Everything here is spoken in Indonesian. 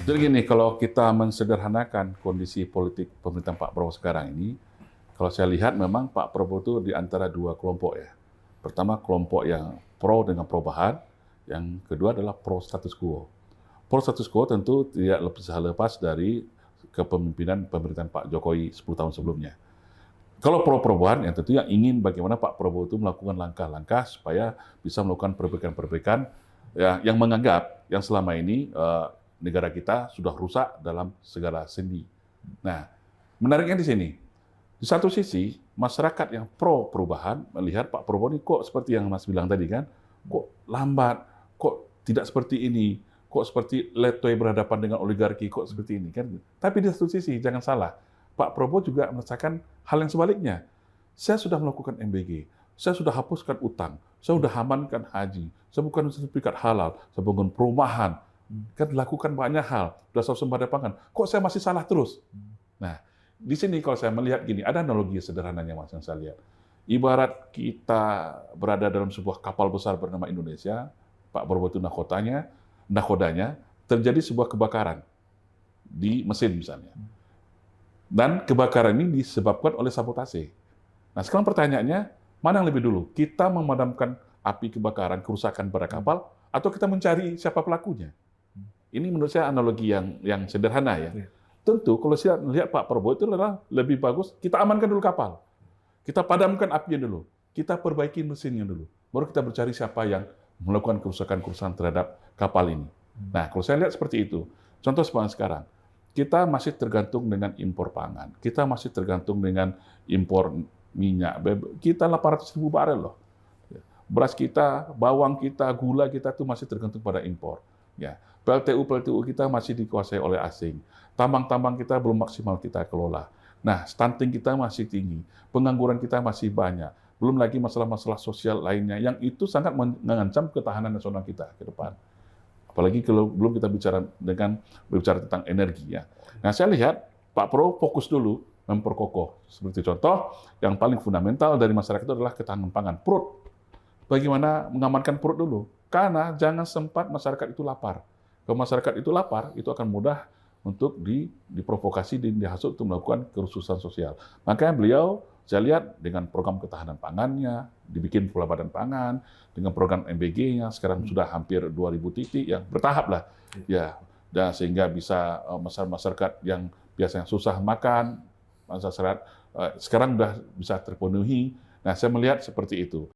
Jadi gini, kalau kita mensederhanakan kondisi politik pemerintahan Pak Prabowo sekarang ini, kalau saya lihat memang Pak Prabowo itu di antara dua kelompok ya. Pertama kelompok yang pro dengan perubahan, yang kedua adalah pro status quo. Pro status quo tentu tidak bisa lepas dari kepemimpinan pemerintahan Pak Jokowi 10 tahun sebelumnya. Kalau pro perubahan, yang tentunya ingin bagaimana Pak Prabowo itu melakukan langkah-langkah supaya bisa melakukan perbaikan-perbaikan ya, yang menganggap yang selama ini negara kita sudah rusak dalam segala sendi. Nah, menariknya di sini, di satu sisi masyarakat yang pro perubahan melihat Pak Prabowo ini kok seperti yang Mas bilang tadi kan, kok lambat, kok tidak seperti ini, kok seperti letoy berhadapan dengan oligarki, kok seperti ini kan. Tapi di satu sisi jangan salah, Pak Prabowo juga merasakan hal yang sebaliknya. Saya sudah melakukan MBG, saya sudah hapuskan utang, saya sudah amankan haji, saya bukan sertifikat halal, saya bangun perumahan, kan dilakukan banyak hal, sudah swasembada pangan. Kok saya masih salah terus? Nah, di sini kalau saya melihat gini, ada analogi sederhananya Mas yang saya lihat. Ibarat kita berada dalam sebuah kapal besar bernama Indonesia, Pak Prabowo itu nakodanya, terjadi sebuah kebakaran di mesin misalnya. Dan kebakaran ini disebabkan oleh sabotase. Nah, sekarang pertanyaannya, mana yang lebih dulu? Kita memadamkan api kebakaran, kerusakan pada kapal, atau kita mencari siapa pelakunya? Ini menurut saya analogi yang sederhana ya. Tentu kalau saya melihat Pak Prabowo itu adalah lebih bagus, kita amankan dulu kapal. Kita padamkan apinya dulu. Kita perbaiki mesinnya dulu. Baru kita mencari siapa yang melakukan kerusakan-kerusakan terhadap kapal ini. Nah, kalau saya lihat seperti itu. Contoh seperti sekarang. Kita masih tergantung dengan impor pangan. Kita masih tergantung dengan impor minyak. Kita 800.000 barel loh. Beras kita, bawang kita, gula kita itu masih tergantung pada impor. Ya, PLTU kita masih dikuasai oleh asing. Tambang-tambang kita belum maksimal kita kelola. Nah, stunting kita masih tinggi. Pengangguran kita masih banyak. Belum lagi masalah-masalah sosial lainnya yang itu sangat mengancam ketahanan nasional kita ke depan. Apalagi kalau belum kita berbicara tentang energi ya. Nah, saya lihat Pak Prabowo fokus dulu memperkokoh. Seperti contoh, yang paling fundamental dari masyarakat itu adalah ketahanan pangan, perut. Bagaimana mengamankan perut dulu? Karena jangan sempat masyarakat itu lapar. Kalau masyarakat itu lapar, itu akan mudah untuk diprovokasi dan dihasut untuk melakukan kerusuhan sosial. Makanya beliau, saya lihat dengan program ketahanan pangannya, dibikin pula badan pangan, dengan program MBG-nya, sekarang sudah hampir 2.000 titik, yang bertahap lah. Ya, dan sehingga bisa masyarakat yang biasanya susah makan, masyarakat sekarang sudah bisa terpenuhi. Nah, saya melihat seperti itu.